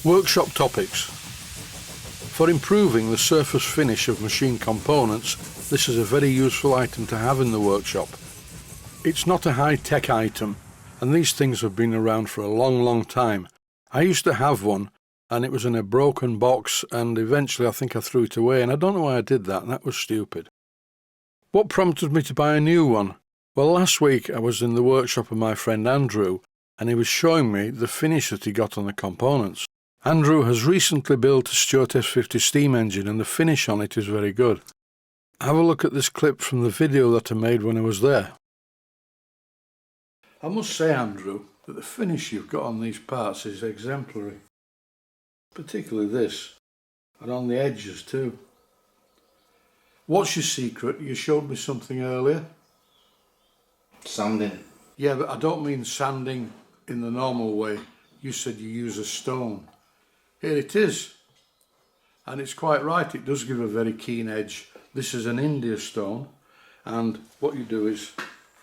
Workshop topics. For improving the surface finish of machine components, this is a very useful item to have in the workshop. It's not a high-tech item, and these things have been around for a long time. I used to have one, and it was in a broken box, and eventually I think I threw it away, and I don't know why I did that, and that was stupid. What prompted me to buy a new one? Well, last week I was in the workshop of my friend Andrew, and he was showing me the finish that he got on the components. Andrew has recently built a Stuart S50 steam engine, and the finish on it is very good. Have a look at this clip from the video that I made when I was there. I must say, Andrew, that the finish you've got on these parts is exemplary. Particularly this, and on the edges too. What's your secret? You showed me something earlier. Sanding. Yeah, but I don't mean sanding in the normal way. You said you use a stone. Here it is. And it's quite right, it does give a very keen edge. This is an India stone, and what you do is,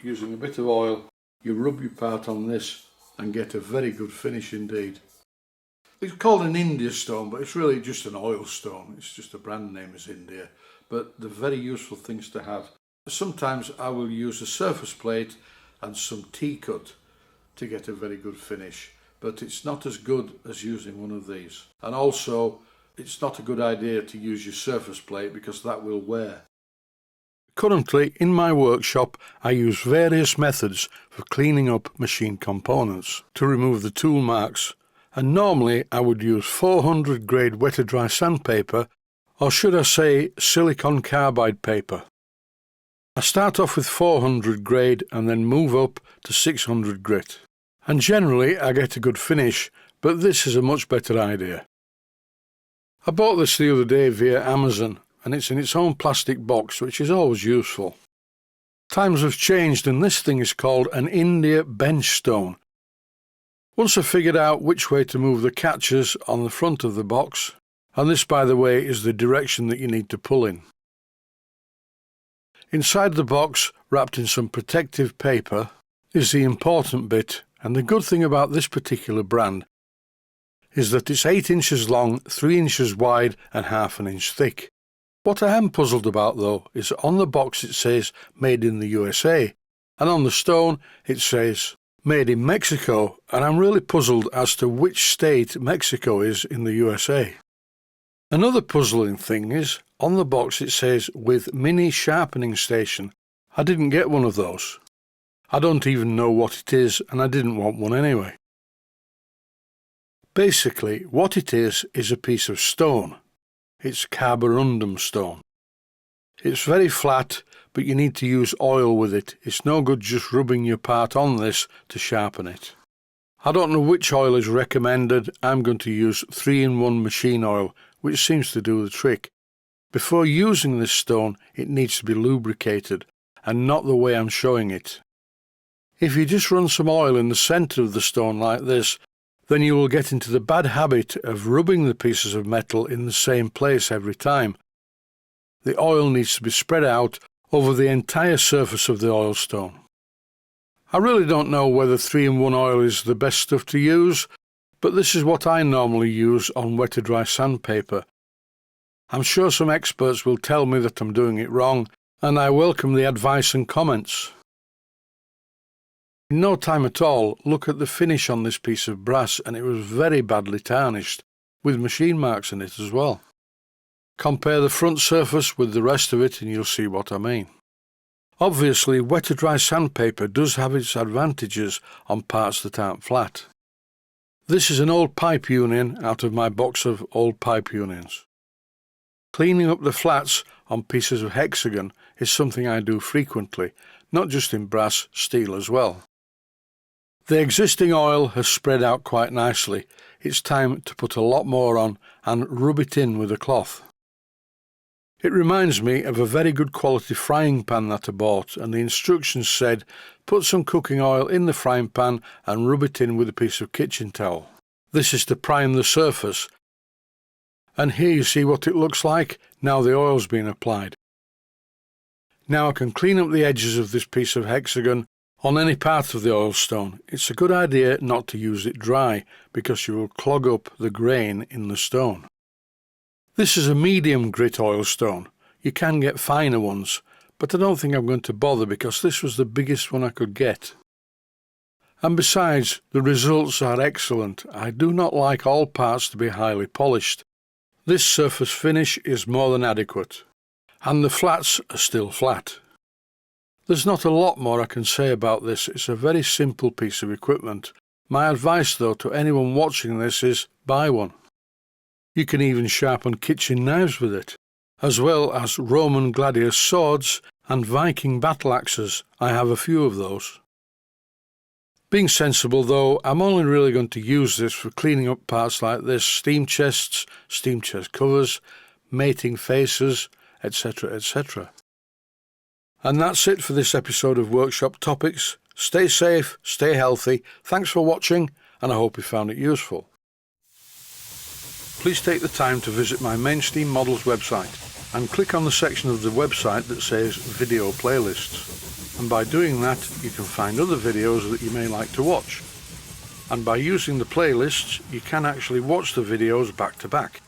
using a bit of oil, you rub your part on this and get a very good finish indeed. It's called an India stone, but it's really just an oil stone. It's just a brand name is India, but they're very useful things to have. Sometimes I will use a surface plate and some T-cut to get a very good finish, but it's not as good as using one of these. And also, it's not a good idea to use your surface plate because that will wear. Currently, in my workshop, I use various methods for cleaning up machine components to remove the tool marks, and normally I would use 400 grade wet-to-dry sandpaper, or should I say silicon carbide paper. I start off with 400 grade and then move up to 600 grit. And generally I get a good finish, but this is a much better idea. I bought this the other day via Amazon, and it's in its own plastic box, which is always useful. Times have changed, and this thing is called an India bench stone. Once I figured out which way to move the catches on the front of the box, and this, by the way, is the direction that you need to pull in. Inside the box, wrapped in some protective paper, is the important bit. And the good thing about this particular brand is that it's 8 inches long, 3 inches wide and ½ inch thick. What I am puzzled about though is on the box it says made in the USA, and on the stone it says made in Mexico, and I'm really puzzled as to which state Mexico is in the USA. Another puzzling thing is on the box it says with mini sharpening station. I didn't get one of those. I don't even know what it is, and I didn't want one anyway. Basically, what it is a piece of stone. It's carborundum stone. It's very flat, but you need to use oil with it. It's no good just rubbing your part on this to sharpen it. I don't know which oil is recommended. I'm going to use 3-in-1 machine oil, which seems to do the trick. Before using this stone, it needs to be lubricated, and not the way I'm showing it. If you just run some oil in the centre of the stone like this, then you will get into the bad habit of rubbing the pieces of metal in the same place every time. The oil needs to be spread out over the entire surface of the oil stone. I really don't know whether 3-in-1 oil is the best stuff to use, but this is what I normally use on wet-to-dry sandpaper. I'm sure some experts will tell me that I'm doing it wrong, and I welcome the advice and comments. In no time at all, look at the finish on this piece of brass, and it was very badly tarnished, with machine marks in it as well. Compare the front surface with the rest of it and you'll see what I mean. Obviously, wet-to-dry sandpaper does have its advantages on parts that aren't flat. This is an old pipe union out of my box of old pipe unions. Cleaning up the flats on pieces of hexagon is something I do frequently, not just in brass, steel as well. The existing oil has spread out quite nicely. It's time to put a lot more on and rub it in with a cloth. It reminds me of a very good quality frying pan that I bought, and the instructions said put some cooking oil in the frying pan and rub it in with a piece of kitchen towel. This is to prime the surface. And here you see what it looks like now the oil's been applied. Now I can clean up the edges of this piece of hexagon On any part of the oil stone, it's a good idea not to use it dry because you will clog up the grain in the stone. This is a medium grit oil stone. You can get finer ones, but I don't think I'm going to bother because this was the biggest one I could get. And besides, the results are excellent. I do not like all parts to be highly polished. This surface finish is more than adequate. And the flats are still flat. There's not a lot more I can say about this. It's a very simple piece of equipment. My advice though to anyone watching this is buy one. You can even sharpen kitchen knives with it, as well as Roman gladius swords and Viking battle axes. I have a few of those. Being sensible though, I'm only really going to use this for cleaning up parts like this: steam chests, steam chest covers, mating faces, etc., etc. And that's it for this episode of Workshop Topics. Stay safe, stay healthy. Thanks for watching, and I hope you found it useful. Please take the time to visit my Mainsteam Models website and click on the section of the website that says Video Playlists. And by doing that, you can find other videos that you may like to watch. And by using the playlists, you can actually watch the videos back to back.